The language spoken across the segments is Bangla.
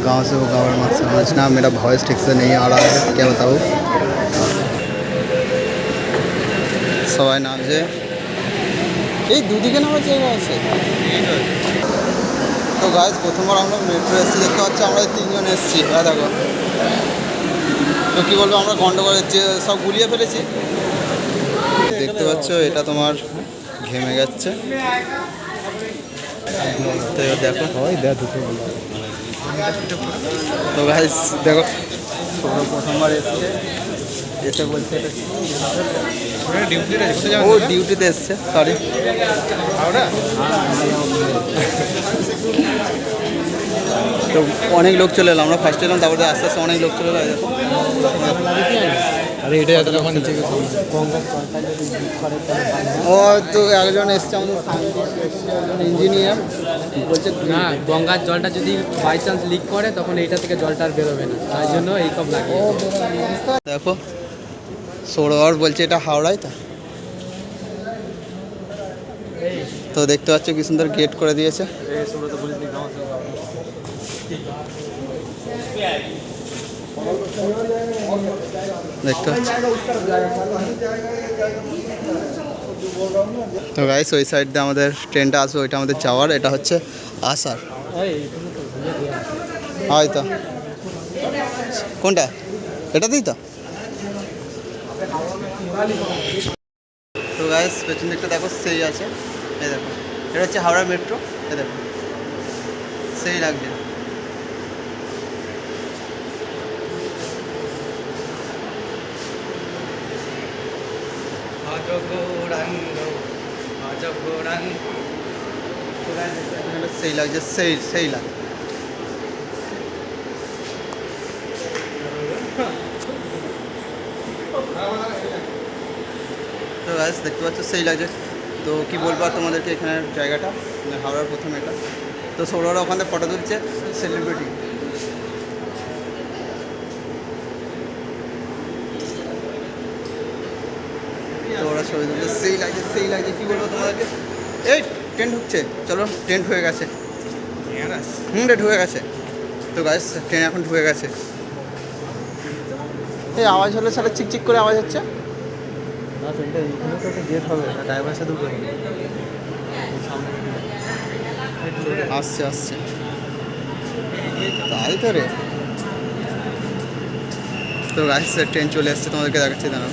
गांव से वो गाँव मत समझना, मेरा वॉइस ठीक से नहीं आ रहा है, क्या बताऊँ। সবাই নামছে, এই দুদিকে নামার জায়গা আছে। তো গাইজ প্রথমবার আমরা মেট্রো এসেছি, দেখতে পাচ্ছি আমরা তিনজন এসেছি। হ্যাঁ দেখো, তো কী বলবো, আমরা গন্ডগোল সব গুলিয়ে ফেলেছি। দেখতে পাচ্ছ এটা তোমার ঘেমে যাচ্ছে। তো দেখো তো গাইজ দেখো, প্রথমবার এসছে, এসে বলছে ও ডিউটিতে এসছে, সরি। তো অনেক লোক চলে এলো, আমরা ফার্স্ট এলাম, তারপরে আস্তে আস্তে অনেক লোক চলে এলো। দেখো আরে এটা যখন নিচে ও তো একজন এসছে আমাদের ইঞ্জিনিয়ার, বলছে না, গঙ্গার জলটা যদি বাই চান্স লিক করে তখন এইটা থেকে জলটা আর বেরোবে না, তাই জন্য এই সব লাগে। দেখো সৌরভ বলছে এটা হাওড়ায়। তো দেখতে পাচ্ছ কি সুন্দর গেট করে দিয়েছে। দেখতে পাচ্ছ। তো গাইস ওই সাইড দিয়ে আমাদের ট্রেনটা আসবে, ওইটা আমাদের যাওয়ার, এটা হচ্ছে আসার। হয়তো কোনটা, এটাতেই তো। তো গাইস পেছন দিকটা দেখো, সেই আছে, এই দেখো এটা হচ্ছে হাওড়া মেট্রো, এই দেখো সেই লাগছে। সেই লাগছে, সেই লাগে। তো গাইস দেখতে পাচ্ছ সেই লাগছে। তো কী বলবো আর তোমাদেরকে, এখানে জায়গাটা হাওড়ার প্রথম এটা। তো সৌরভরা ওখানে ফটো তুলছে, সেলিব্রিটি। তো ওরা ছবি তুলছে, সেই লাগছে কী বলবো তোমাদেরকে। এই ট্রেন ঢুকছে, চলো ট্রেন ঢুকে গেছে। ঢুকে গেছে। তো গাইস ট্রেন এখন ঢুকে গেছে। এই আওয়াজ হলে সাথে চিকচিক করে আওয়াজ হচ্ছে। না ট্রেনটা এখানে তো একটা গেট হবে, ড্রাইভার সাথে উপরে আসছে তাই তো রে। তো গাইস ট্রেন চলে আসছে, তোমাদেরকে দেখাচ্ছি, দাঁড়াও।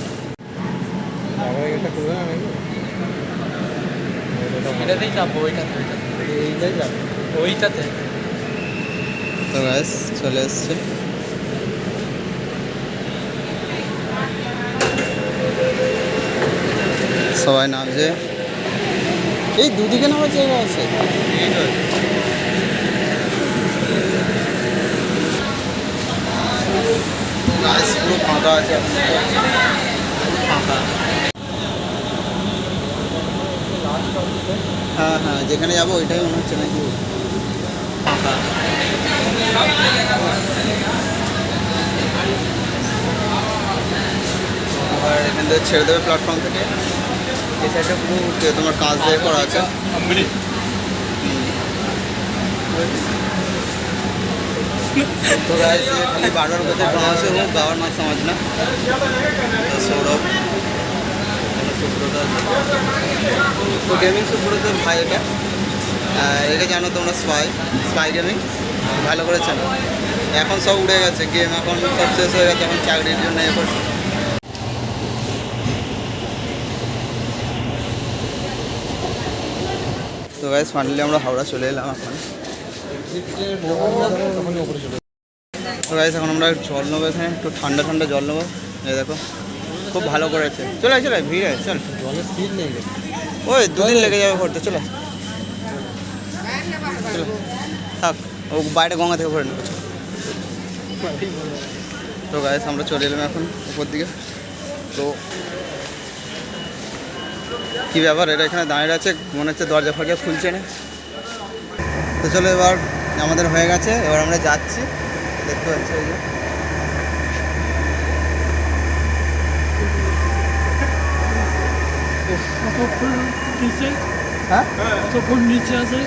এটাতেই যাবো, এইটাই যাবো ওইটাতে। তো গাইস চলে এসছে। সবাই নামছে, এই দুদিকে নামার জায়গা আছে। গাইস পুরো ফাঁকা আছে, ফাঁকা। হ্যাঁ যেখানে যাবো ওইটাই মনে হচ্ছে নাকি ফাঁকা। আর এখান থেকে ছেড়ে দেবে প্ল্যাটফর্ম থেকে। এই সাইডটা পুরো তোমার কাজ দিয়ে করা আছে। तो गाइस ये खाली बार-बार बोलते हैं गाँव से हूँ, गाँव मत समझना। तो सौरभ तो गेमिंग सुब्रत भाई এটা একে জানো তোমরা, স্পাই গেমিং ভালো করে জানো। এখন সব উড়ে গেছে গেম, এখন সব শেষ হয়ে গেছে, এখন চাকরির জন্য এ করছে। তো গাইস ফাইনালি আমরা হাওড়া চলে এলাম এখন। তো গাইস এখন আমরা জল নেবো, এখানে একটু ঠান্ডা জল নেবো। এই দেখো খুব ভালো করেছে। চলে ভিড় আছে, চল। জলের স্পিড নেই, ওই দুদিন লেগে যাবে ভরতে, চলো থাক, ও বাইরে গঙ্গা থেকে ভরে নেবো। তো গাইস আমরা চলে এলাম এখন উপর দিকে। তো কী ব্যাপার, এটা এখানে দাঁড়িয়ে আছে, মনে হচ্ছে দরজা ফরজা খুলছে না। তো চলো এবার আমাদের হয়ে গেছে, এবার আমরা যাচ্ছি। দেখতে পাচ্ছি ওই যে হ্যাঁ তখন নিচে আছে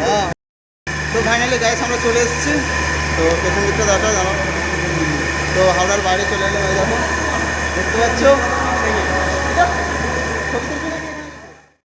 হ্যাঁ। তো ফাইনালি গাইস আমরা চলে এসেছি। তো পেছন দিকটা দেখা জানো। তো হাওড়ার বাইরে চলে এলাম, এই দেখো দেখতে পাচ্ছ।